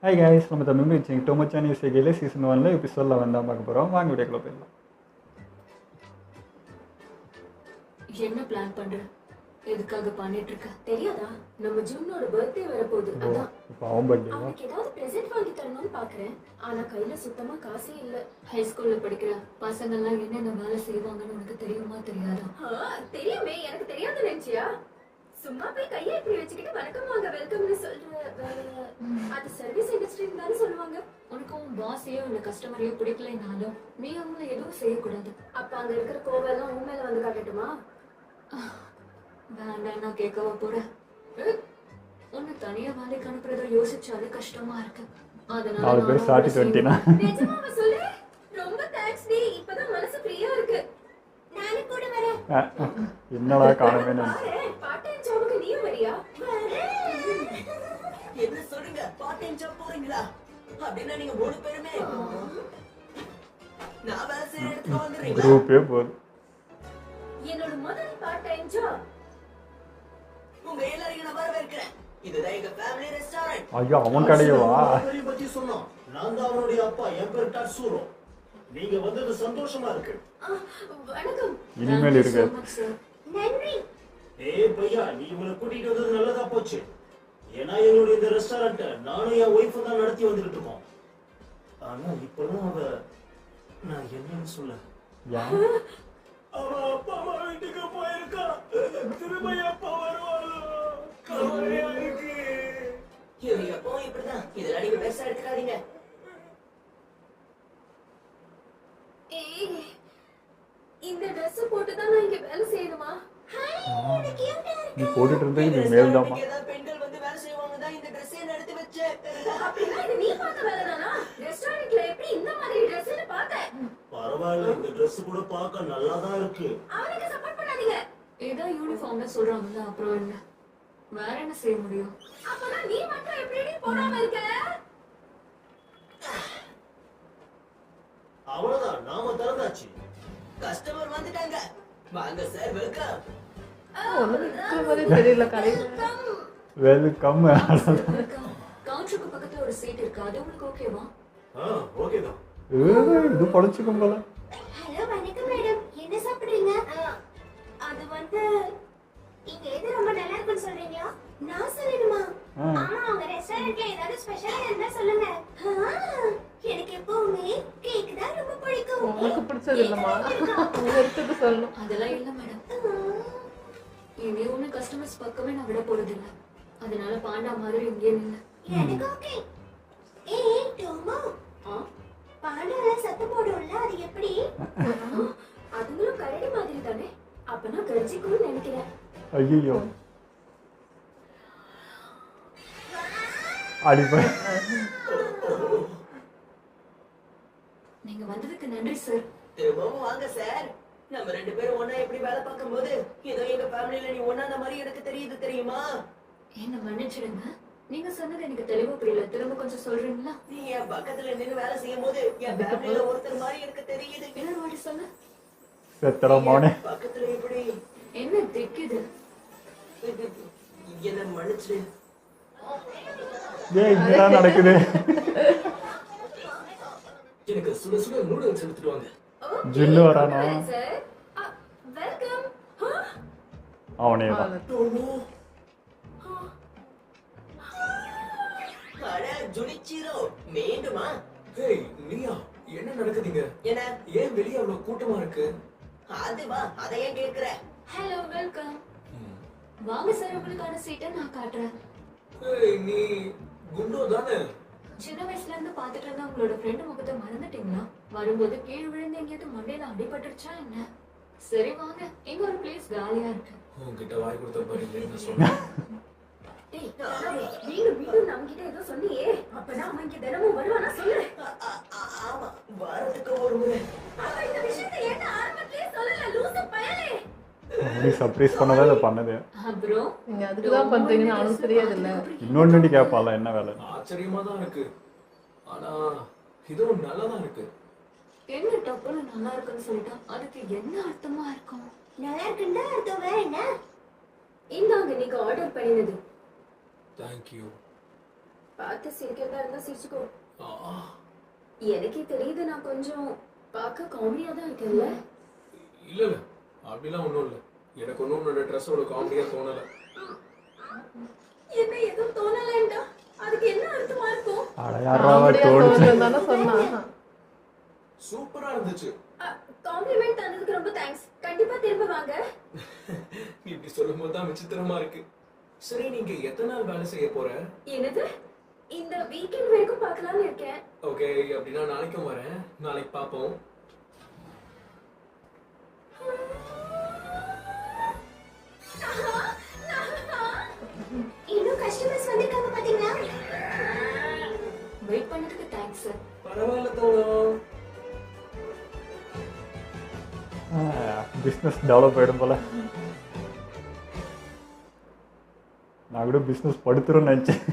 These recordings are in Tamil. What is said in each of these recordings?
ஹாய் கைஸ், நம்ம Tamil music too much on இசைகையில் சீசன் 1 எபிசோடில் வந்தால் பார்க்க போகிறோம். வாங்க வீடியோக்குள்ள போயிடலாம். என்ன பிளான் பண்ற? எதுக்காக பண்ணிட்டு இருக்க தெரியாதா? நம்ம ஜூனோட பர்த்டே வரப்போகுது. அதான் இப்போ அவன் பர்த்டே அவனுக்கு ஏதாவது பிரசன்ட் வாங்கி தரணும்னு பாக்குறேன். ஆனா கையில சுத்தமா காசே இல்ல. ஹை ஸ்கூல்ல படிக்கிற பசங்க எல்லாம் என்னென்ன வேலை செய்வாங்கன்னு உனக்கு தெரியுமா தெரியாதா? தெரியுமே, எனக்கு தெரியாது நினைச்சியா? சும்மா போய் கையை இப்படி வச்சுக்கிட்டு வணக்கம் வாங்க வெல்கம்னு சொல்ற அது சர்வீஸ் இண்டஸ்ட்ரின்னு தானே சொல்லுவாங்க. உனக்கு உன் பாஸையோ இல்ல கஸ்டமரையோ பிடிக்கலைனாலும் நீ அவங்கள எதுவும் செய்யக்கூடாது. அப்ப அங்க இருக்கிற கோவெல்லாம் உன் மேல வந்து காட்டட்டுமா? வேண்டாம், நான் கேட்கவா போறேன். உன்னை தனியா வேலைக்கு அனுப்புறத யோசிச்சாலே கஷ்டமா இருக்கு. அதனால நிஜமாவா சொல்றேன். ரொம்ப தேங்க்ஸ் டி, இப்பதான் மனசு ஃப்ரீயா இருக்கு. நானே கூட வரேன். என்னடா காணவே பார்ட் டைம் ஜாபுக்கு நீயும் வரியா? என்ன சொல்றீங்க? பார்ட் டைம் ஜாப் போறீங்களா? அப்படின்னா நீங்க மூணு பேருமே நான் வேலை செய்யற இடத்துக்கு வந்துடுறீங்களா? குரூப்பே போகுது. என்னோட முதல் பார்ட் டைம் ஜாப். உங்க எல்லாரையும் நான் வரவேற்கிறேன். இதுதான் எங்க ஃபேமிலி ரெஸ்டாரண்ட். ஐயோ, அவன் கடையவா? பத்தி சொன்னோம். நான் தான் அவனுடைய அப்பா. என் பேர் டாட்சூரோ. நீங்க வந்தது சந்தோஷமா இருக்கு. வணக்கம். இனிமேல் இருக்கு. நன்றி. ஏய் பையா, நீ இவனை கூட்டிட்டு வந்தது நல்லதா போச்சு. ஏன்னா எங்களுடைய இந்த ரெஸ்டாரண்ட் நானும் என் ஒய்ஃப் தான் நடத்தி வந்துட்டு இருக்கோம். ஆனா இப்பதான் நான் என்னன்னு சொல்ல, அவ அப்பா அம்மா வீட்டுக்கு போயிருக்கா. திரும்ப எப்ப வருவாளோ கவலையா இருக்கு. எப்பவும் இப்படிதான். இதெல்லாம் நீங்க பெருசா எடுத்துக்காதீங்க. இந்த Dress போட்டு தான் நான் இங்க வேலை செய்யணுமா? நீ போட்டுட்டு இருந்தது நீ மேல்தாமா? பெண்கள் வந்து வேலை செய்வாங்க தான் இந்த Dress-ஐ எடுத்து வச்சேன். அப்படின்னா இது நீ பார்த்த வேலை தானா? ரெஸ்டாரண்ட்ல எப்படி இந்த மாதிரி Dress-ன்னு பார்த்தேன்? பரவாயில்ல, இந்த Dress கூட பார்க்க நல்லா தான் இருக்கு. அவனுக்கு சப்போர்ட் பண்ணாதீங்க. ஏதோ யூனிஃபார்ம்ல சொல்றாங்கல்ல, அப்புறம் என்ன? வேற என்ன செய்ய முடியும்? அப்பனா நீ மட்டும் எப்படி போடாம இருக்க? அவ்வளவுதான், நாம திறந்தாச்சு. கஸ்டமர் வந்துட்டாங்க. வாங்க சார், வெல்கம். தெரியல கடையில. வெல்கம். கவுண்டருக்கு பக்கத்துல ஒரு சீட் இருக்கு, அது உங்களுக்கு ஓகேவா? ஓகே தான். இது பழச்சுக்கும் போல. ஹலோ, வணக்கம் மேடம். என்ன சாப்பிடுறீங்க? அது வந்து இங்க எது ரொம்ப நல்லா இருக்குன்னு சொல்றீங்களா? நான் சொல்லணுமா? ஆமா, உங்க ரெஸ்டாரண்ட்ல ஏதாவது ஸ்பெஷலா இருந்தா சொல்லுங்க. எனக்கு எப்பவுமே கேக் தான் ரொம்ப பிடிக்கும். உங்களுக்கு பிடிச்சது இல்லம்மா, உங்களுக்கு சொல்லணும். அதெல்லாம் இல்ல மேடம். இனி ஒண்ணு கஸ்டமர்ஸ் பக்கமே நான் விட போறது இல்ல. அதனால பாண்டா மாதிரி இங்கே நில்ல. எனக்கு ஓகே. ஏய் டோமோ, பாண்டால சத்தம் போடும்ல, அது எப்படி? அதுங்களும் கரடி மாதிரி தானே? அப்பனா கர்ஜிக்கும்னு நினைக்கிறேன். ஐயோ, அடிப்பா. நீங்க வந்ததுக்கு நன்றி சார். திரும்பவும் வாங்க சார். நம்ம ரெண்டு பேரும் ஒண்ணா எப்படி வேலை பார்க்கும்போது ஏதோ எங்க ஃபேமிலில நீ ஒண்ணான மாதிரி எனக்கு தெரியுது, தெரியுமா? என்ன மன்னிச்சிடுங்க, நீங்க சொன்னது எனக்கு தெளிவா புரியல. திரும்ப கொஞ்சம் சொல்றீங்களா? நீ என் பக்கத்துல நின்னு வேலை செய்யும் போது என் ஃபேமிலில ஒருத்தர் மாதிரி எனக்கு தெரியுது. இன்னொரு வாட்டி சொல்லு. செத்தடமானே. பக்கத்துல எப்படி என்ன திக்குது? என்ன மன்னிச்சிடு. ஏய், என்னடா நடக்குது? எனக்கு சுட சுட நூடுல்ஸ் எடுத்துட்டு வாங்க. ஜின்னு வரானா? Sir welcome. அவனே தான். அட ஜுனிச்சிரோ, மீண்டுமா? ஹேய் நீயா, என்ன நடக்குதுங்க? என்ன ஏன் வெளிய அவ்வளவு கூட்டமா இருக்கு? அதுவா, அதை ஏன் கேக்குற? Hello, welcome. வாங்க சார், உங்களுக்கான சீட்டை நான் காட்டுறேன். ஹேய், நீ குண்டோ தானே? சின்ன வயசுல இருந்து பாத்துட்டு இருந்த உங்களோட ஃப்ரெண்டு முகத்தை மறந்துட்டீங்களா? வரும்போது கீழ் விழுந்து எங்கேயாவது மண்டையில அடிபட்டுருச்சா என்ன? சரி வாங்க, இங்க ஒரு பிளேஸ் காலியா இருக்கு. உன்கிட்ட வாய் கொடுத்த பாரு, என்ன சொன்ன? டேய், மீண்டும் நம்மகிட்ட ஏதோ சொன்னியே, அப்பனா அவன் இங்க தினமும் வருவானா சொல்லு. ஆமா, வாரத்துக்கு ஒரு முறை. அவன் இந்த விஷயத்தை ஏன் ஆரம்பத்திலே சொல்லல? லூசு பயலே. நீ சர்ப்ரைஸ் பண்ணதா இதை பண்ணது. ப்ரோ, நீங்க அதுக்கு தான் பண்றீங்கன்னு அவனுக்கு தெரியாது இல்ல. இன்னொன்னு கேட்பால, என்ன வேலை? ஆச்சரியமா தான் இருக்கு. ஆனா இதுவும் நல்லா தான் இருக்கு. என்ன டப்புன்னு நல்லா இருக்குன்னு சொல்லிட்டா அதுக்கு என்ன அர்த்தமா இருக்கும்? நல்லா இருக்குன்னா அர்த்தம் வேற என்ன? இந்தாங்க நீங்க ஆர்டர் பண்ணினது. Thank you. பார்த்து சிரிக்கிறதா இருந்தா சிரிச்சுக்கோ. ஆ, எனக்கே தெரியுது நான் கொஞ்சம் பார்க்க காமெடியா தான் இருக்கேன்ல. இல்ல இல்ல அப்படிலாம் ஒண்ணும் இல்ல. எனக்கு ஒன்றும் உன்னோட ட்ரெஸ்ஸோட காமெடியா தோணல. என்ன எதுவும் தோணலண்டா, அதுக்கு என்ன அர்த்தமா இருக்கும்? அட யாராவது காமெடியா தோணுச்சு. தோணுதுன்னு சொன்னான். சூப்பரா இருந்துச்சு. காம்ப்ளிமெண்ட் தந்ததுக்கு ரொம்ப தேங்க்ஸ். கண்டிப்பா திரும்ப வாங்க. நீ இப்படி சொல்லும் போது தான் விசித்திரமா இருக்கு. சரி, நீங்க எத்தனை நாள் வேலை செய்ய போற? என்னது? இந்த வீக்கெண்ட் வரைக்கும் பார்க்கலாம்னு இருக்கேன். ஓகே, அப்படின்னா நாளைக்கும் வரேன். நாளைக்கு பார்ப்போம். இன்னும் கஸ்டமர்ஸ் வந்திருக்காங்க பாத்தீங்களா? வெயிட் பண்ணதுக்கு தேங்க்ஸ். பரவாயில்ல தோணும். பிஸ்னஸ் டெவலப் ஆகிடும் போல. நான் கூட பிஸ்னஸ் படுத்துருன்னு நினச்சேன்.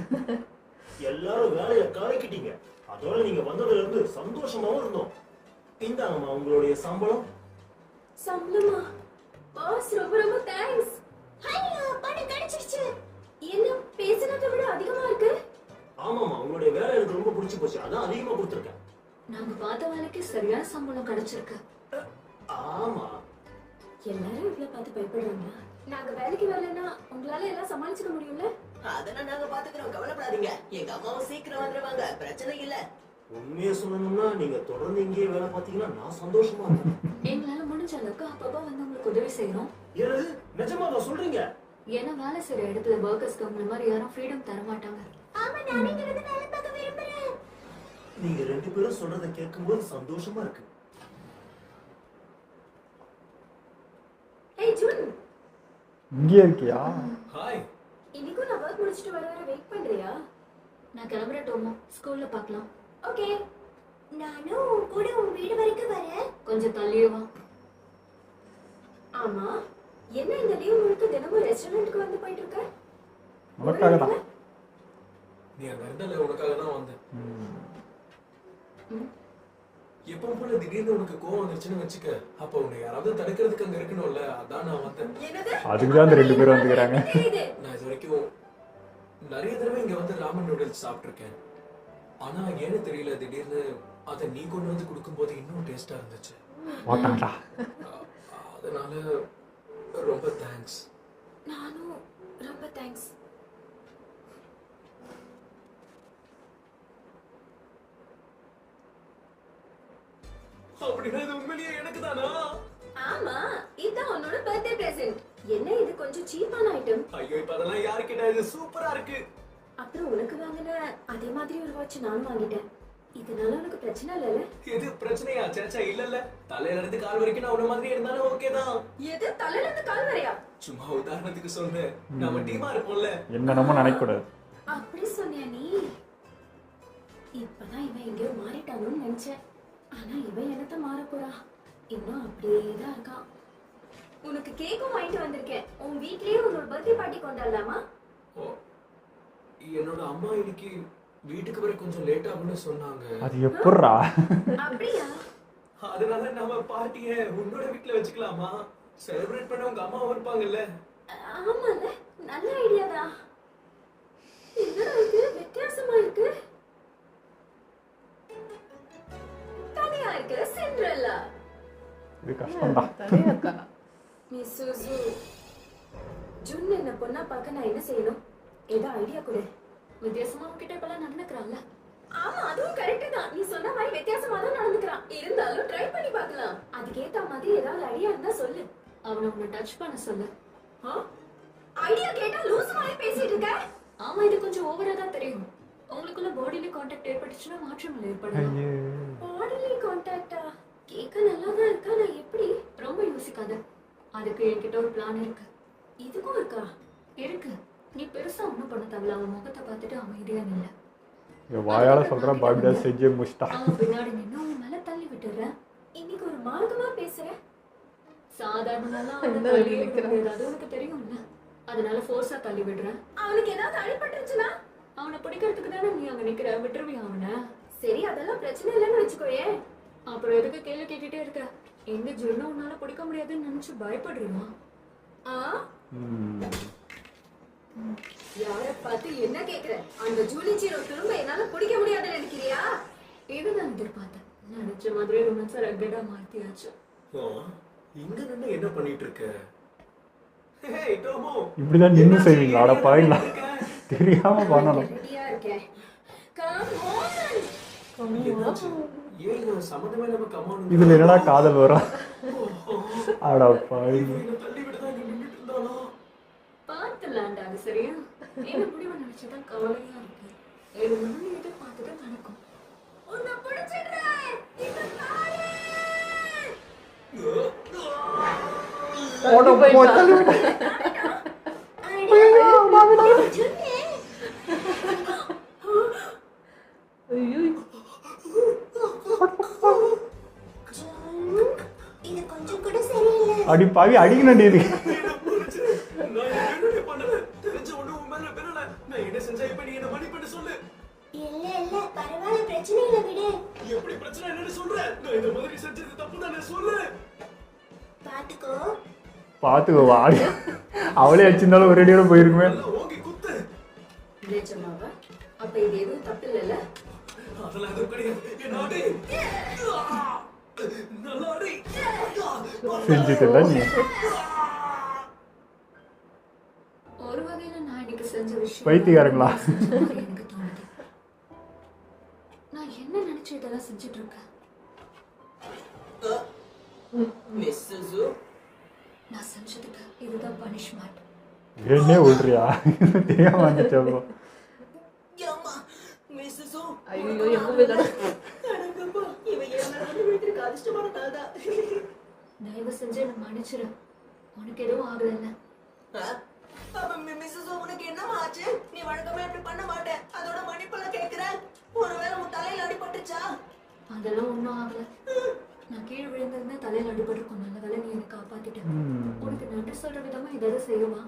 எல்லாரும் வேலையை கலக்கிட்டீங்க. அதோட நீங்க வந்ததுல இருந்து சந்தோஷமாவும் இருந்தோம். இந்தாங்கம்மா உங்களுடைய சம்பளம். சம்பளமா? பாஸ் ரொம்ப ரொம்ப தேங்க்ஸ். ஹையா, பணம் கிடைச்சிருச்சு. என்ன பேசினதை விட அதிகமா இருக்கு? ஆமாம்மா, உங்களுடைய வேலை எனக்கு ரொம்ப பிடிச்சு போச்சு. அதான் அதிகமா கொடுத்துருக்கேன். நாங்க பார்த்த வேலைக்கு சரியான சம்பளம் கிடைச்சிருக்கு. ஆமா, எல்லாரும் இவ்வளவு பார்த்து பயப்படுறாங்களா? நாங்க வேலைக்கு வரலன்னா உங்களால எல்லாம் சமாளிச்சுக்க முடியும்ல? அதெல்லாம் நாங்க பாத்துக்கிறோம், கவலைப்படாதீங்க. எங்க அம்மாவும் சீக்கிரம் வந்துருவாங்க, பிரச்சனை இல்ல. உண்மையை சொல்லணும்னா நீங்க தொடர்ந்து இங்கேயே வேலை பார்த்தீங்கன்னா நான் சந்தோஷமா இருக்கேன். எங்களால முடிஞ்ச அளவுக்கு அப்பப்போ வந்து உங்களுக்கு உதவி செய்யறோம். என்னது நிஜமாவா சொல்றீங்க? ஏன்னா வேலை செய்யற இடத்துல ஒர்க்கர்ஸ்க்கு உங்களை மாதிரி யாரும் ஃப்ரீடம் தர மாட்டாங்க. ஆமா, நானே இங்க வந்து வேலை பார்க்க விரும்புறேன். நீங்க ரெண்டு பேரும் சொல்றதை கேட்கும்போது சந்தோஷமா இருக்கு. ஏய் ஜூன், இங்கே இருக்கியா? ஹாய். இன்னைக்கும் நான் ஒர்க் முடிச்சிட்டு வர வர வெயிட் பண்றியா? நான் கிளம்புறேன் டோமோ, ஸ்கூல்ல பார்க்கலாம். ஓகே, நானும் உன் கூட உன் வீடு வரைக்கும் வரேன். கொஞ்சம் தள்ளியே வா. ஆமா, என்ன இந்த லீவ் முழுக்க தினமும் ரெஸ்டாரண்ட்க்கு வந்து போயிட்டு இருக்க? உனக்காக தான். நீ அங்க இருந்தல, உனக்காக தான் வந்தேன். எப்பவும் போல திடீர்னு உனக்கு கோவம் வந்துருச்சுன்னு வச்சுக்க, அப்ப உன்னை யாராவது தடுக்கிறதுக்கு அங்க இருக்கணும்ல, அதான் நான் வந்தேன். என்னது? அதுக்கு தான் அந்த ரெண்டு பேரும் வந்துக்கிறாங்க. தெரியுது. நான் இது வரைக்கும் நிறைய தடவை இங்க வந்து ராமன் நூடுல்ஸ் சாப்பிட்டிருக்கேன். ஆனா ஏன்னு தெரியல, திடீர்னு அதை நீ கொண்டு வந்து கொடுக்கும்போது இன்னும் டேஸ்டா இருந்துச்சு. ஓட்டாங்களா? அதனால ரொம்ப தேங்க்ஸ். நானும் ரொம்ப தேங்க்ஸ். அப்படின்னா இது உண்மையிலேயே எனக்கு தானா? ஆமா, இதான் உன்னோட பர்த்டே பிரசன்ட். என்ன இது கொஞ்சம் சீப்பான ஐட்டம். ஐயோ, இப்ப அதெல்லாம் யாருக்கிட்ட? இது சூப்பரா இருக்கு. அப்புறம் உனக்கு வாங்கின அதே மாதிரி ஒரு வாட்ச் நானும் வாங்கிட்டேன். இதனால உனக்கு பிரச்சனை இல்லைல்ல? எது பிரச்சனையா? சேச்சா, இல்ல இல்ல. தலையில இருந்து கால் வரைக்கும் நான் உன்ன மாதிரி இருந்தாலும் ஓகே தான். எது தலையில இருந்து கால் வரையா? சும்மா உதாரணத்துக்கு சொல்றேன். நாம டீமா இருப்போம்ல. என்ன நம்ம நினைக்கக்கூடாது. அப்படி சொன்னியா நீ? இப்பதான் இவன் எங்கேயோ மாறிட்டானோன்னு நினைச்சேன். ஆனா இவன் என்னத்த மாற போறா? இன்னும் அப்படியே தான் இருக்கான். உனக்கு கேக்கும் வாங்கிட்டு வந்திருக்கேன். உன் வீட்லயே உன்னோட பர்த்டே பார்ட்டி கொண்டாடலாமா? ஓ, என்னோட அம்மா இன்னைக்கு வீட்டுக்கு வர கொஞ்சம் லேட் ஆகும்னு சொன்னாங்க. அது எப்பட்றா? அப்படியா? அதனால நம்ம பார்ட்டியை உன்னோட வீட்ல வச்சுக்கலாமா? செலிப்ரேட் பண்ண உங்க அம்மா இருப்பாங்கல்ல. ஆமால, நல்ல ஐடியா தான். என்னடா இது வித்தியாசமா இருக்கு? தனியா இருக்கு சிண்ட்ரெல்லா. இது கஷ்டம்தான். தனியா இருக்கா? மிஸ் சுசு, ஜூன் என்ன பொண்ணா பார்க்க நான் என்ன செய்யணும்? ஏதோ ஐடியா கொடு. வித்தியாசமா உன்கிட்ட இப்பெல்லாம் நடந்துக்கிறான்ல? ஆமா, அதுவும் கரெக்ட் தான். நீ சொன்ன மாதிரி வித்தியாசமா தான் நடந்துக்கிறான். இருந்தாலும் ட்ரை பண்ணி பார்க்கலாம். அதுக்கேத்த மாதிரி ஏதாவது ஐடியா இருந்தா சொல்லு. அவனை உன்னை டச் பண்ண சொல்லு. ஐடியா கேட்டா லூஸ் மாதிரி பேசிட்டு இருக்க. ஆமா, இது கொஞ்சம் ஓவரா தான் தெரியும். உங்களுக்குள்ள பாடிலி கான்டாக்ட் ஏற்பட்டுச்சுன்னா மாற்றங்கள் ஏற்படலாம். ஐயே. பாடிலி கான்டாக்டா? கேட்க நல்லா தான் இருக்கா. நான் எப்படி? ரொம்ப யோசிக்காத. அதுக்கு என்கிட்ட ஒரு பிளான் இருக்கு. இதுக்கும் இருக்கா? இருக்கு. நீ பெருசா ஒண்ணும் பண்ண தேவையில்ல. அவன் முகத்தை பார்த்துட்டு அமைதியா நில்ல. இவன் வாயால சொல்றான், பாபிடா செஞ்சே முடிச்சிட்டா. அவன் பின்னாடி நின்று அவன் மேல தள்ளி விட்டுறேன். இன்னைக்கு ஒரு மார்க்கமா பேசுறேன். சாதாரணமா என்ன வெளிய நிக்கிறான்? அது உனக்கு தெரியும்ல. அதனால ஃபோர்ஸா தள்ளி விடுறேன். அவனுக்கு ஏதாவது அடிபட்டுருச்சுன்னா அவனை பிடிக்கிறதுக்கு தானே நீ அங்க நிக்கிற. விட்டுருவியா அவனை? சரி, அதெல்லாம் பிரச்சனை இல்லைன்னு வச்சுக்கோயே. அப்புறம் எதுக்கு கேள்வி கேட்டுட்டே இருக்க? எங்க ஜுன்னு உன்னால பிடிக்க முடியாதுன்னு நினைச்சு பயப்படுறியா? யார பார்த்து என்ன கேக்குற? அந்த ஜூலி சீரோ திரும்ப என்னால பிடிக்க முடியாதுன்னு நினைக்கிறியா? இதுதான் எதிர்பார்த்தேன். நினைச்ச மாதிரி ரொமான்ஸை ரகடா மாத்தியாச்சு. இங்க நின்று என்ன பண்ணிட்டு இருக்க? ஹேய் டோமோ, இப்படிதான் நின்னு செய்வீங்களா? அட பாருங்களா, தெரியாம பண்ணணும். ரெடியா இருக்கேன். Come on. என்னாச்சு? ஏன் இங்க சம்மந்தமே இல்லாம கமான் இதுல என்னடா காதல் வரும்? அட பாருங்க. என்ன தள்ளி விட்டுதான் இங்க நின்னுட்டு இருந்தானா? பார்த்துலாண்டா, அது சரியா? என்ன முடிவு நினைச்சதான் கவலையா இருக்கு. இது நான் எதிர்பார்த்தது நடக்கும். உன்னை பிடிச்சிடுறேன். இது தாயே. ஓட போய் ஐயோ இது கொஞ்சம் கூட சரியில்லை. அடி பாவி அடிக்கணும் இருக்கு. நான் என்னடி பண்ணல? தெரிஞ்ச ஒண்ணு உன் மேல விரல. நான் என்ன செஞ்சா இப்ப நீ என்ன மன்னிப்பு சொல்லு. இல்ல இல்ல பரவாயில்ல, பிரச்சனை இல்ல, விடு. எப்படி பிரச்சனை என்னன்னு சொல்ற? நான் இந்த மாதிரி செஞ்சது தப்பு தானே, சொல்லு. பாத்துக்கோ. பாத்துக்கோ வாடி. அவளே வச்சிருந்தாலும் ஒரு அடியோட போயிருக்குமே. நல்லா ஓங்கி குத்து. நிஜமாவா? அப்ப இது எதுவும் தப்பு இல்லைல்ல? அதெல்லாம் எதுவும் கிடையாது. என்ன அடி. நல்லா அடி. செஞ்சுட்டா நீ. ஒரு வகையில நான் இன்னைக்கு செஞ்ச விஷயம் பைத்தியக்காரங்களா? எனக்கு தோணுது. நான் என்ன நினைச்சு இதெல்லாம் செஞ்சுட்டு இருக்கேன்? மிஸ் சுசு, நான் செஞ்சதுக்கு இதுதான் பனிஷ்மெண்ட். என்னே விடுறியா? தெரியாம வந்துச்சப்போ. ஏம்மா மிஸ் சுசு, ஐயோ எங்க போய்டா. அடங்கப்பா, இவ என் மேல வந்து விழுந்திருக்க அதிர்ஷ்டமான நாள் தான். தயவு செஞ்சு என்ன மன்னிச்சிரு. உனக்கு எதுவும் ஆகலைல்ல? மிஸ் சுசு, உனக்கு என்னம்மா ஆச்சு? நீ வழக்கமா இப்படி பண்ண மாட்டே, அதோட மன்னிப்பெல்லாம் கேட்கிற. ஒருவேளை உன் தலையில அடிபட்டுச்சா? அதெல்லாம் ஒன்றும் ஆகல. நான் கீழே விழுந்திருந்தா தலையில் அடிபட்டிருக்கும். நல்ல வேலை நீ என்னை காப்பாத்திட்டேன். உனக்கு நன்றி சொல்ற விதமா ஏதாவது செய்யுமா?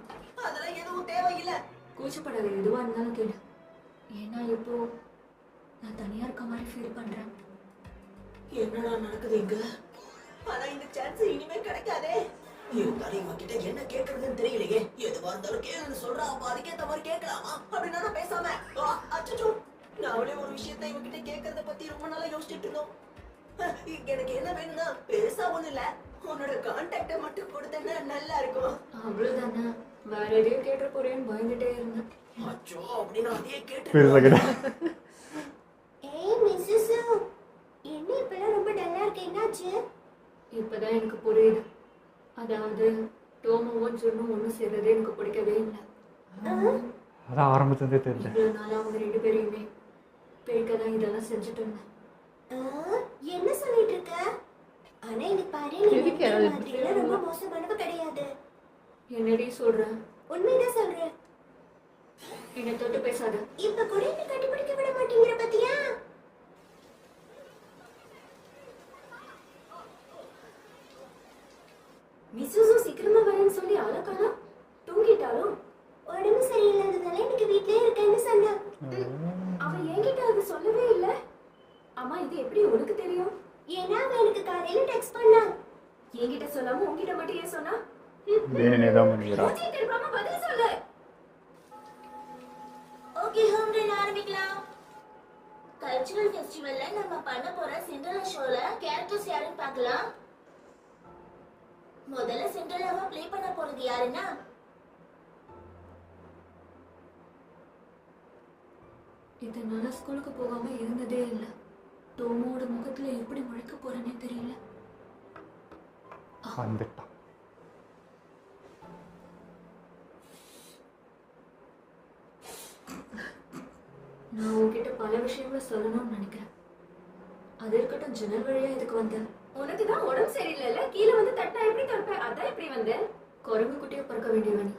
அதெல்லாம் எதுவும் தேவையில்லை. கூச்சப்படாத, எதுவா இருந்தாலும் கேளு. ஏன்னா இப்போ நான் தனியா இருக்க மாதிரி ஃபீல் பண்றேன். என்னடா நடக்குது இங்க? ஆனா இந்த சான்ஸ் இனிமே கிடைக்காதே. இருந்தாலும் இவன் கிட்ட என்ன கேட்கறதுன்னு தெரியலையே. எதுவா இருந்தாலும் கேளுன்னு சொல்றா, அப்ப அதுக்கேத்த மாதிரி கேட்கலாமா அப்படின்னு நான் பேசாம அச்சோ, நாவளே ஒரு விஷயத்த இவன்கிட்ட கேட்கறத பத்தி ரொம்ப நாளா யோசிச்சுட்டு இருந்தோம். எனக்கு என்ன வேணும்னா பெருசா ஒண்ணு இல்ல, உன்னோட கான்டாக்ட மட்டும் கொடுத்தேன்னா நல்லா இருக்கும். அவ்வளவுதானே? வேற எதையும் கேட்ட போறேன்னு பயந்துட்டே இருந்தேன். அச்சோ, அப்படின்னு அதையே பெருசா கேட்டு. கிட்ட ஏய் மிஸ்ஸஸ், என்ன இப்பெல்லாம் ரொம்ப டல்லா இருக்கு, என்னாச்சு? இப்பதான் எனக்கு புரியுது. அதாவது டோமோவும் ஜுன்னும் ஒன்றும் சேர்றதே எனக்கு பிடிக்கவே இல்லை. அதான் ஆரம்பிச்சதே தெரியல. இவ்வளவு நாளா அவங்க ரெண்டு பேரையுமே பிரிக்க தான் இதெல்லாம் செஞ்சுட்டு இருந்தேன். என்ன சொல்லிட்டு இருக்க? ஆனா இது பாரு, நீ எதுக்கு நினைக்கிற அது மாதிரிலாம் ரொம்ப மோசமானவ கிடையாது. என்னடி சொல்றேன்? உண்மைதான் சொல்றேன். என்னை தொட்டு பேசாத. இப்ப கூட என்ன கண்டுபிடிக்க விட மாட்டேங்கிற பத்தியா? மிஸ்ஸுசு சீக்கிரமா வரேன்னு சொல்லி அழகானா தூங்கிட்டாலும் உடம்பு சரியில்லாததால இன்னைக்கு வீட்லயே இருக்கேன்னு சொன்னா. அவ என்கிட்ட அது சொல்லவே இல்லை. அம்மா, இது எப்படி உனக்கு தெரியும்? ஏன்னா அவ எனக்கு காலையில டெக்ஸ்ட் பண்ணா. என்கிட்ட சொல்லாம உன்கிட்ட மட்டும் ஏன் சொன்னா? வேணுனே தான் பண்ணிக்கிறா. மூஞ்சி திருப்பாம பதில் சொல்லு. ஓகே, ஹோம் ரன் ஆரம்பிக்கலாம். கல்ச்சுரல் ஃபெஸ்டிவல்ல நம்ம பண்ண போற சிண்டரலா ஷோல கேரக்டர்ஸ் யாருன்னு பார்க்கலாம். முதல்ல சிண்டரலாவா ப்ளே பண்ண போறது யாருன்னா, இதனால ஸ்கூலுக்கு போகாம இருந்ததே இல்லை. டோமோட முகத்துல எப்படி முழிக்க போறேன்னே தெரியல. வந்துட்டான். நான் உன்கிட்ட பல விஷயங்களை சொல்லணும்னு நினைக்கிறேன். அது இருக்கட்டும், ஜன்னல் வழியா இதுக்கு வந்தேன். உனக்கு தான் உடம்பு சரியில்லைல்ல, கீழே வந்து தட்டா எப்படி தடுப்பேன்? அதான் எப்படி வந்தேன்? குரங்கு குட்டியை பறக்க வேண்டியவன்.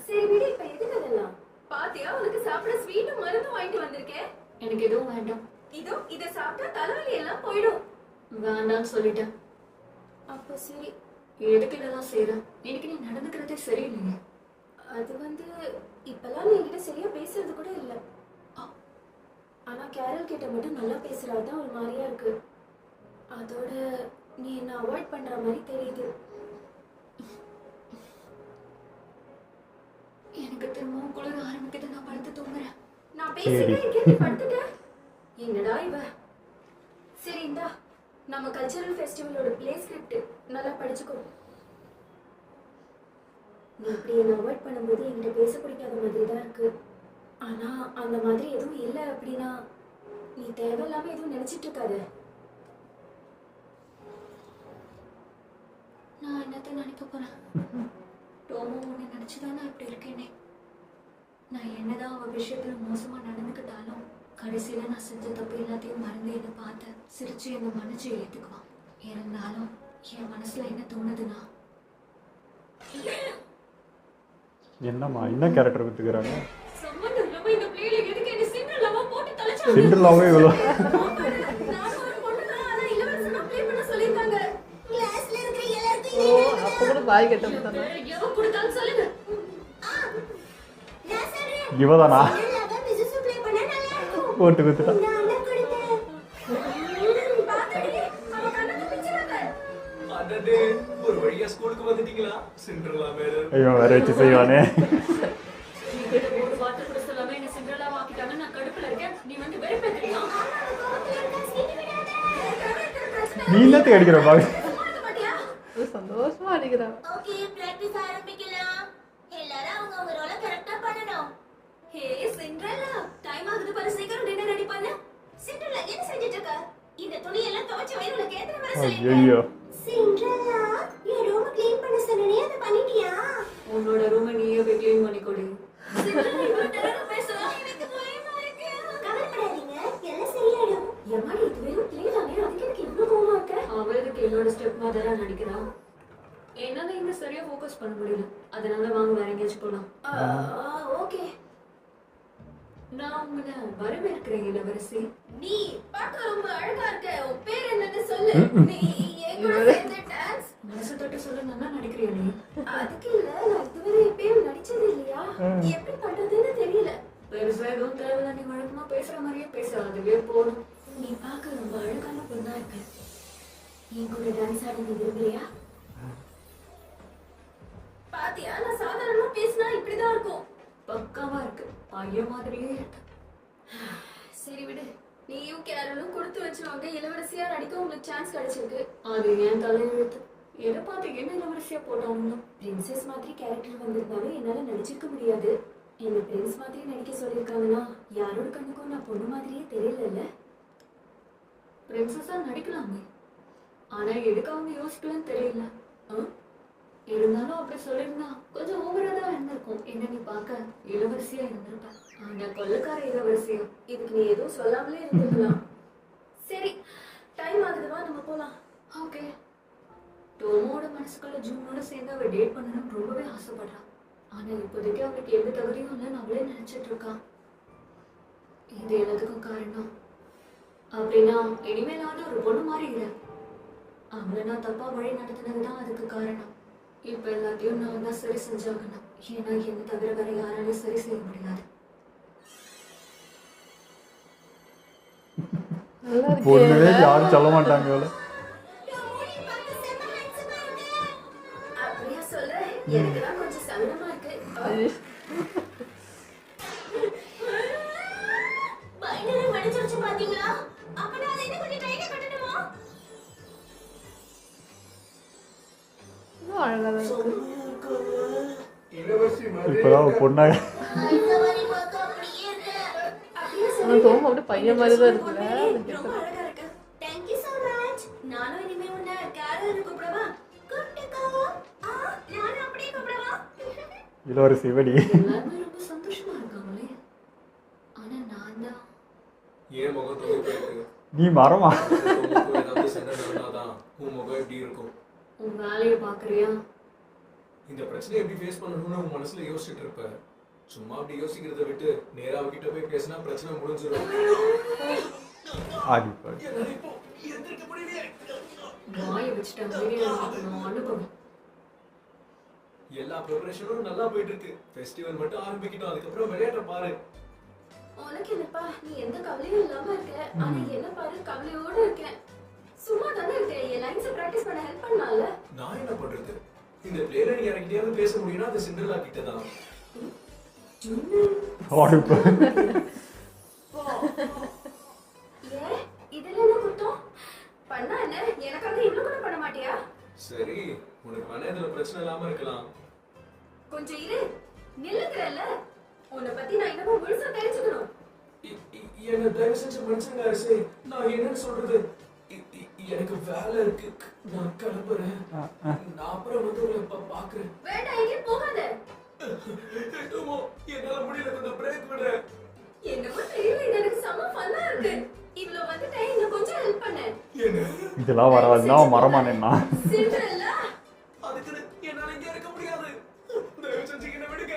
சரி விடு, இப்ப எதுக்கு அதெல்லாம்? பாத்தியா, உனக்கு சாப்பிட ஸ்வீட்டும் மருந்து வாங்கிட்டு வந்திருக்கேன். எனக்கு எதுவும் வேண்டாம். இதோ இதை சாப்பிட்டா தலைவலி எல்லாம் போயிடும். வேண்டாம்னு சொல்லிட்டேன். அப்ப சரி, எதுக்கு இதெல்லாம் செய்யற? இன்னைக்கு நீ நடந்துக்கிறதே சரியில்லைங்க. அது வந்து இப்பெல்லாம் நீ என்கிட்ட சரியா பேசுறது கூட இல்லை. ஆனா கேரல் கிட்ட மட்டும் நல்லா பேசுறாதான் ஒரு மாதிரியா இருக்கு. அதோட நீ என்ன அவாய்ட் பண்ற மாதிரி தெரியுது. எனக்கு திரும்பவும் குளிர பேசிட்டே இருக்கேன், நீ படுத்துட்ட. என்னடா இவ? சரி இந்தா, நம்ம கல்ச்சரல் ஃபெஸ்டிவலோட ப்ளே ஸ்கிரிப்ட் நல்லா படிச்சுக்கோ. நீ இப்படி என்ன அவாய்ட் பண்ணும்போது என்கிட்ட பேச பிடிக்காத மாதிரி தான் இருக்கு. ஆனா அந்த மாதிரி எதுவும் இல்லை அப்படின்னா நீ தேவையில்லாம எதுவும் நினைச்சிட்டு இருக்காத. நான் என்னத்த நினைக்க போறேன்? டோமோ உன்னை நினைச்சுதான் நான் இப்படி இருக்கேனே. நான் என்னதான் அவ விஷயத்துல மோசமா நடந்துக்கிட்டாலும் கடைசியில நான் செஞ்ச தப்பு எல்லாத்தையும் மறந்து என்னை பார்த்து சிரிச்சு என்னை மன்னிச்சு ஏத்துக்குவான். இருந்தாலும் என் மனசுல என்ன தோணுதுன்னா, என்னம்மா என்ன கேரக்டர் கொடுத்துக்கிறாங்க? சம்மந்தம் இல்லாம இந்த பிளேல எதுக்கு என்ன சிண்டர்லாவா போட்டு தலச்சாங்க? சிண்டர்லாவே இவ்வளோ நான் ஒரு பொண்ணு தான், ஆனா இளவரசனா ப்ளே பண்ண சொல்லிருக்காங்க. கிளாஸ்ல இருக்கிற எல்லாருக்கும் ஓ அப்போ கூட பாய் கட்ட மாட்டாங்க. வேற எவ கொடுத்தாலும் சொல்லுங்க. நான் சொல்றேன். இவதானா எல்லாரும் பிசினஸ் ப்ளே பண்ணா நல்லா இருக்கும். போட்டு கொடுத்துட்டா. நான் தான் கொடுத்தேன். பாத்தடி, அவ கண்ணத்தை பிச்சிராத. அடடே, ஒரு வழியா ஸ்கூலுக்கு வந்துட்டீங்களா சிண்ட்ரலா மேடம்? ஐயோ வேற வச்சு செய்வானே. ஒரு வார்த்தை கூட சொல்லாம என்ன சிண்டர்லாவா ஆக்கிட்டாங்க. நான் கடுப்புல இருக்கேன். நீ வந்து வெறுப்பேத்துறியா? நீ என்னத்துக்கு அடிக்கிற பாவி? மாட்டியா? அது சந்தோஷமா அடிக்கிறான். ஓகே, பிராக்டிஸ் ஆரம்பிக்கலாம். எல்லாரும் அவங்க ரோல கரெக்ட்டா பண்ணனும். ஹே சிண்டர்லா, டைம் ஆகுது பாரு, சீக்கிரம் டின்னர் ரெடி பண்ணு. சிண்ட்ரலா என்ன செஞ்சிட்டு இருக்க? இந்த துணி எல்லாம் துவைச்சு வை, உனக்கு எத்தனை முறை சொல்லிருக்கேன்? ஐயோ சிண்ட்ரலா, என் ரூம் க்ளீன் பண்ண சொன்னனே, அதை பண்ணிட்டியா? உன்னோட ரூமை நீயே போய் க்ளீன் பண்ணிக்கொடு. சிண்டர்லா இவ்வளவு டெரரா பேசுறா. எனக்கு பயமா இருக்கு. கவலைப்படாதீங்க, எல்லாம் சரியாயிடும். எம்மாடி, இது வெறும் ப்ளே தானே, அதுக்கு எனக்கு இவ்வளவு கோவமா இருக்க? அவ எதுக்கு என்னோட ஸ்டெப் மாதரா நடிக்கிறான்? என்னால இங்க சரியா ஃபோக்கஸ் பண்ண முடியல. அதனால வாங்க வேற எங்கேயாச்சும் போலாம். ஓகே, நான் உங்களை வரவேற்கிறேன் இளவரசி. நீ பார்க்க ரொம்ப அழகா இருக்க. உன் பேர் என்னன்னு சொல்லு. நீ என் கூட சேர்ந்து டான்ஸ் மனசு தொட்டு சொல்ல நல்லா நடிக்கிறியா நீ? அதுக்கு இல்ல, நான் இதுவரை எப்பயும் நடிச்சது இல்லையா, எப்படி பண்றதுன்னு தெரியல. பெருசா எதுவும் தேவையில்ல, நீ வழக்கமா பேசுற மாதிரியே பேச, அதுவே போதும். நீ பார்க்க ரொம்ப அழகான பொண்ணா இருக்க. என் கூட டான்ஸ் ஆட நீ விரும்பலையா? பாத்தியா, நான் சாதாரணமா பேசினா இப்படிதான் இருக்கும். பக்காவா இருக்கு, பையன் மாதிரியே இருக்கு. சரி விடு, நீயும் கேரளும் கொடுத்து வச்சுவாங்க. இளவரசியா நடிக்க உங்களுக்கு சான்ஸ் கிடைச்சிருக்கு. அது ஏன் தலையெழுத்து. எதை பார்த்து என்ன இளவரசியா போட்டாங்க? பிரின்சஸ் மாதிரி கேரக்டர் வந்திருந்தாலும் என்னால நடிச்சிருக்க முடியாது. என்ன பிரின்ஸ் மாதிரி நடிக்க சொல்லியிருக்காங்கன்னா யாரோட கண்ணுக்கும் நான் பொண்ணு மாதிரியே தெரியல. பிரின்சஸா நடிக்கலாமே, ஆனா எதுக்கு அவங்க யோசிக்கலன்னு தெரியல. இருந்தாலும் அப்படி சொல்லியிருந்தா கொஞ்சம் ஓவரா தான் இருந்திருக்கும். என்ன நீ பார்க்க இளவரசியா இருந்திருப்ப, ஆனா கொள்ளக்கார இளவரசியா. இதுக்கு நீ எதுவும் சொல்லாமலே இருந்திருக்கலாம். சரி, டைம் ஆகுதுவா, நம்ம போலாம். ஓகே. டோமோட மனசுக்குள்ள ஜூனோட சேர்ந்து அவ டேட் பண்ணணும்னு ரொம்பவே ஆசைப்படுறான். ஆனா இப்போதைக்கு அவளுக்கு எந்த தகுதியும் இல்லைன்னு அவளே நினைச்சிட்டு இருக்கான். இது எல்லாத்துக்கும் காரணம் அப்படின்னா இனிமேல் நான் ஒரு பொண்ணு மாறிடுறேன். அவளை நான் தப்பா வழி நடத்தினதுதான் அதுக்கு காரணம். இப்ப எல்லாத்தையும் நான் தான் சரி செஞ்சாகணும். ஏன்னா என்ன தவிர வேற யாராலையும் சரி செய்ய முடியாது. நல்லா பொண்ணுவே இருக்கு. யாரும் சொல்ல மாட்டாங்க இவள. அப்படியா சொல்ற? எனக்கு தான் கொஞ்சம் சங்கடமா இருக்கு. பயங்கர மடிச்சிருச்சு பாத்தீங்களா? அப்ப நான் என்ன கொஞ்சம் டைட்டா கட்டணுமா? இன்னும் அழகா தான் இருக்கு. இப்பதான் அவ பொண்ணாக இந்த மாதிரி பார்க்க அப்படியே இருக்கு. ஆனா தோமு அப்படியே பையன் மாதிரி தான் இருக்குல்ல. ரொம்ப அழகா இருக்கு. Thank you so much. நானும் இனிமே உன்னை கேரளன்னு கூப்பிடவா? கூப்பிட்டுக்கோ. நானும் அப்படியே கூப்பிடவா? இளவரசி வெடி. எல்லாருமே ரொம்ப சந்தோஷமா இருக்காங்களே. ஆனா நான் தான் ஏன் முகம் தொங்கி போயிருக்கு? நீ மரமா? தொங்குக்கு ஏதாவது சண்டை நடந்தாதான் உன் முகம் எப்படி இருக்கும்? உன் வேலையை பாக்குறியா? இந்த பிரச்சனையை எப்படி ஃபேஸ் பண்ணணும்னு உன் மனசுல யோசிச்சுட்டு இருப்ப. சும்மா அப்படி யோசிக்கிறத விட்டு நேரா அவகிட்ட போய் பேசினா பிரச்சனை முடிஞ்சிடும். ஆதிப்பாடி. என்னால இப்போ எந்திரிக்க முடியலையே. வாயை வச்சுட்டு அமைதியா இருக்கணும். அனுபவம். எல்லா ப்ரிப்பரேஷனும் நல்லா போயிட்டு இருக்கு. ஃபெஸ்டிவல் மட்டும் ஆரம்பிக்கிட்டோம், அதுக்கப்புறம் விளையாட்ட பாரு. உனக்கு என்னப்பா, நீ எந்த கவலையும் இல்லாம இருக்க. ஆனா என்ன பாரு, கவலையோட இருக்கேன். சும்மா தானே இருக்கேன். என் லைன்ஸை பிராக்டிஸ் பண்ண ஹெல்ப் பண்ணலாம்ல. நான் என்ன பண்றது? இந்த பிளேல நீ யார்கிட்டயாவது பேச முடியும்னா அது சிண்டர்லா கிட்ட தான். ஆடிப்பா. ஏன் இதுல என்ன குத்தம்? பண்ணா என்ன? எனக்காக இவ்வளவு கூட பண்ண மாட்டியா? சரி உனக்கு வேணா இதுல பிரச்சனை இல்லாம இருக்கலாம். கொஞ்சம் இரு. நில்லுங்கறல்ல. உன்னை பத்தி நான் இன்னமும் முழுசா தெரிஞ்சுக்கணும். என்ன தயவு செஞ்சு மனுஷங்க அரசே, நான் என்னன்னு சொல்றது, எனக்கு வேலை இருக்கு, நான் கிளம்புறேன். நான் அப்புறம் வந்து உங்களை பாக்குறேன். வேண்டாம், எங்கேயும் போகாத. டோமோ, என்னால முடியல, கொஞ்சம் பிரேக் விடு. என்னமோ தெரியல, இது எனக்கு செம ஃபன்னா இருக்கு. இவ்ளோ வந்துட்டேன், இன்னும் கொஞ்சம் ஹெல்ப் பண்ணு. என்ன இதெல்லாம் வராதுதான் மரமானேன்னா சிண்ட்ரெல்லா, அதுக்கு என்னால இங்க இருக்க முடியாது. தயவு செஞ்சு என்ன விடுங்க,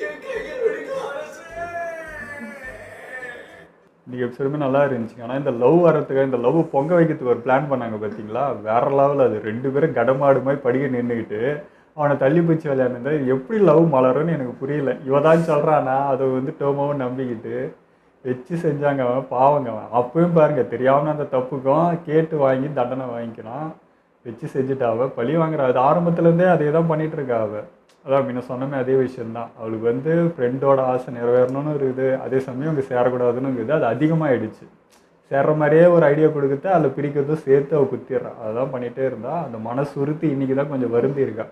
என் கையை விடுங்க அரசே. இன்னைக்கு எபிசோடுமே நல்லா இருந்துச்சு. ஆனால் இந்த லவ் வரத்துக்கு இந்த லவ் பொங்க வைக்கிறதுக்கு ஒரு பிளான் பண்ணாங்க பார்த்தீங்களா, வேற லெவல். அது 2 பேரும் கடமாடு மாதிரி படிக்க நின்றுக்கிட்டு அவனை தள்ளி பூச்சி விளையாடுனது எப்படி லவ் மலரும்னு எனக்கு புரியல. இவ தான் சொல்கிறானா அதை வந்து டோமாவும் நம்பிக்கிட்டு வச்சு செஞ்சாங்க. அவன் பாவங்க. அவன் அப்பயும் பாருங்க தெரியாமல் அந்த தப்புக்கும் கேட்டு வாங்கி தண்டனை வாங்கிக்கிறான். வச்சு செஞ்சுட்டாவ பழி வாங்குறா. அது ஆரம்பத்துலேருந்தே அதே தான் பண்ணிட்டு இருக்கா அவள். அதான் முன்ன சொன்னமே அதே விஷயந்தான். அவளுக்கு வந்து ஃப்ரெண்டோட ஆசை நிறைவேறணும்னு இருக்குது, அதே சமயம் அங்கே சேரக்கூடாதுன்னு இருக்குது. அது அதிகமாகிடுச்சு. சேர்ற மாதிரியே ஒரு ஐடியா கொடுக்குறது, அதில் பிரிக்கிறதும் சேர்த்து அவள் குத்திடுறான். அதெல்லாம் பண்ணிகிட்டே இருந்தா. அந்த மனசுறுத்தி இன்றைக்கி தான் கொஞ்சம் வருந்தி இருக்கா.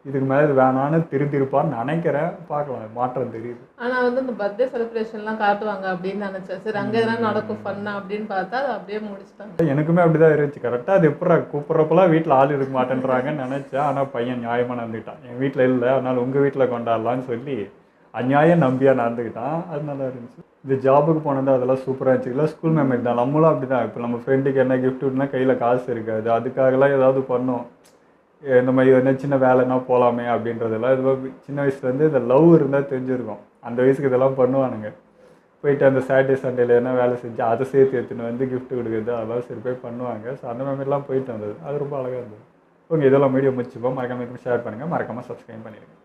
இதுக்கு மேலே இது வேணான்னு திருந்திருப்பான்னு நினைக்கிறேன். பார்க்கலாம், மாற்றம் தெரியுது. ஆனால் வந்து இந்த பர்த்டே செலிப்ரேஷன்லாம் காட்டுவாங்க அப்படின்னு நினச்சேன். சரி அங்கே எதனா நடக்கும் ஃபன்னா அப்படின்னு பார்த்தா அது அப்படியே முடிச்சிட்டாங்க. எனக்குமே அப்படி தான் இருந்துச்சு. கரெக்டாக அது எப்படா கூப்பிட்றப்பெல்லாம் வீட்டில் ஆள் இருக்க மாட்டேன்றாங்கன்னு நினச்சேன். ஆனால் பையன் நியாயமாக நடந்துக்கிட்டான். என் வீட்டில் இல்லை, அதனால் உங்கள் வீட்டில் கொண்டாடலான்னு சொல்லி அநியாயம் நம்பியாக நடந்துக்கிட்டான். அது நல்லா இருந்துச்சு. இந்த ஜாபுக்கு போனது அதெல்லாம் சூப்பராக இருந்துச்சுல. ஸ்கூல் மெமரி தான். நம்மளும் அப்படி தான். இப்போ நம்ம ஃப்ரெண்டுக்கு என்ன கிஃப்ட் விட்டுனா கையில் காசு இருக்காது, அதுக்காகலாம் ஏதாவது பண்ணோம். இந்த மாதிரி என்ன சின்ன வேலைன்னா போகலாமே அப்படின்றதெல்லாம் இது சின்ன வயசுலேருந்து இந்த லவ் இருந்தால் தெரிஞ்சிருக்கும். அந்த வயசுக்கு இதெல்லாம் பண்ணுவானுங்க. போயிட்டு அந்த சாட்டர்டே சண்டேல என்ன வேலை செஞ்சு அதை சேர்த்து எடுத்துன்னு வந்து கிஃப்ட் கொடுக்குறது அதெல்லாம் சரி போய் பண்ணுவாங்க. ஸோ அந்த மாதிரிலாம் போயிட்டு வந்தது. அது ரொம்ப அழகாக இருந்தது. ஓகே, இதெல்லாம் வீடியோ முடிச்சுப்போம். மறக்காம ஷேர் பண்ணுங்கள், மறக்காமல் சப்ஸ்கிரைப் பண்ணிடுங்க.